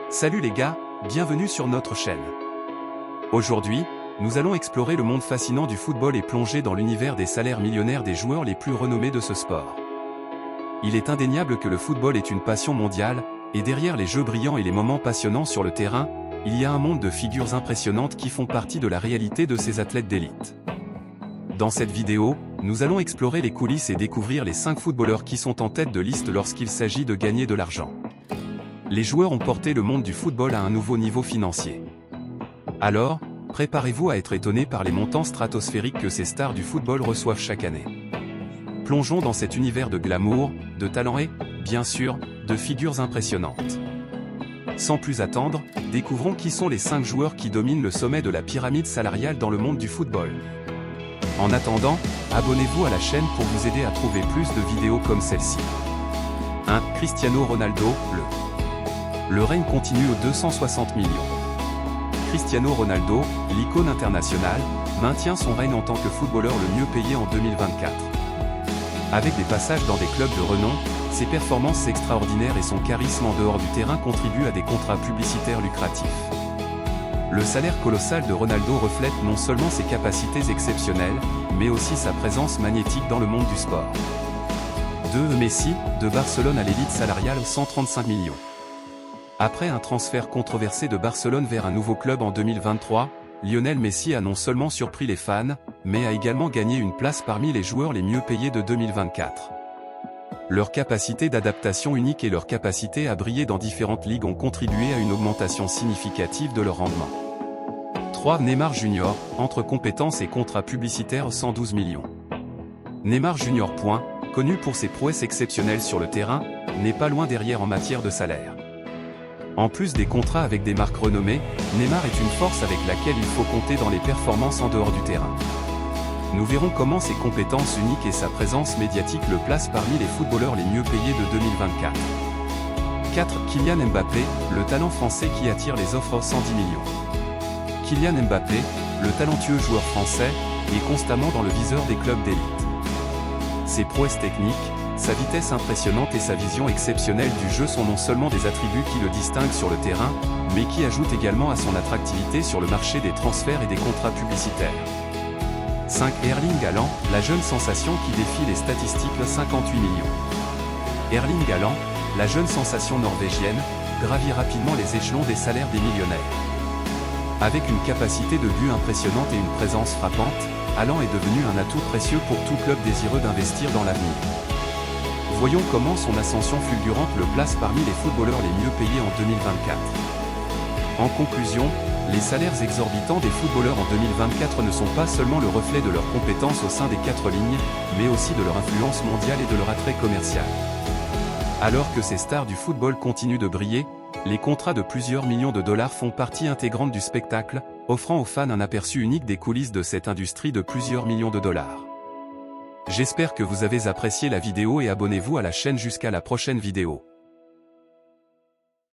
Salut les gars, bienvenue sur notre chaîne. Aujourd'hui, nous allons explorer le monde fascinant du football et plonger dans l'univers des salaires millionnaires des joueurs les plus renommés de ce sport. Il est indéniable que le football est une passion mondiale, et derrière les jeux brillants et les moments passionnants sur le terrain, il y a un monde de figures impressionnantes qui font partie de la réalité de ces athlètes d'élite. Dans cette vidéo, nous allons explorer les coulisses et découvrir les 5 footballeurs qui sont en tête de liste lorsqu'il s'agit de gagner de l'argent. Les joueurs ont porté le monde du football à un nouveau niveau financier. Alors, préparez-vous à être étonné par les montants stratosphériques que ces stars du football reçoivent chaque année. Plongeons dans cet univers de glamour, de talent et, bien sûr, de figures impressionnantes. Sans plus attendre, découvrons qui sont les 5 joueurs qui dominent le sommet de la pyramide salariale dans le monde du football. En attendant, abonnez-vous à la chaîne pour vous aider à trouver plus de vidéos comme celle-ci. 1. Cristiano Ronaldo, Le règne continue aux 260 millions. Cristiano Ronaldo, l'icône internationale, maintient son règne en tant que footballeur le mieux payé en 2024. Avec des passages dans des clubs de renom, ses performances extraordinaires et son charisme en dehors du terrain contribuent à des contrats publicitaires lucratifs. Le salaire colossal de Ronaldo reflète non seulement ses capacités exceptionnelles, mais aussi sa présence magnétique dans le monde du sport. 2. Messi, de Barcelone à l'élite salariale 135 millions. Après un transfert controversé de Barcelone vers un nouveau club en 2023, Lionel Messi a non seulement surpris les fans, mais a également gagné une place parmi les joueurs les mieux payés de 2024. Leur capacité d'adaptation unique et leur capacité à briller dans différentes ligues ont contribué à une augmentation significative de leur rendement. 3. Neymar Jr., entre compétences et contrats publicitaires 112 millions. Neymar Jr. Connu pour ses prouesses exceptionnelles sur le terrain, n'est pas loin derrière en matière de salaire. En plus des contrats avec des marques renommées, Neymar est une force avec laquelle il faut compter dans les performances en dehors du terrain. Nous verrons comment ses compétences uniques et sa présence médiatique le placent parmi les footballeurs les mieux payés de 2024. 4. Kylian Mbappé, le talent français qui attire les offres 110 millions. Kylian Mbappé, le talentueux joueur français, est constamment dans le viseur des clubs d'élite. Ses prouesses techniques, sa vitesse impressionnante et sa vision exceptionnelle du jeu sont non seulement des attributs qui le distinguent sur le terrain, mais qui ajoutent également à son attractivité sur le marché des transferts et des contrats publicitaires. 5. Erling Haaland, la jeune sensation qui défie les statistiques 58 millions. Erling Haaland, la jeune sensation norvégienne, gravit rapidement les échelons des salaires des millionnaires. Avec une capacité de but impressionnante et une présence frappante, Haaland est devenu un atout précieux pour tout club désireux d'investir dans l'avenir. Voyons comment son ascension fulgurante le place parmi les footballeurs les mieux payés en 2024. En conclusion, les salaires exorbitants des footballeurs en 2024 ne sont pas seulement le reflet de leurs compétences au sein des 4 lignes, mais aussi de leur influence mondiale et de leur attrait commercial. Alors que ces stars du football continuent de briller, les contrats de plusieurs millions de dollars font partie intégrante du spectacle, offrant aux fans un aperçu unique des coulisses de cette industrie de plusieurs millions de dollars. J'espère que vous avez apprécié la vidéo et abonnez-vous à la chaîne jusqu'à la prochaine vidéo.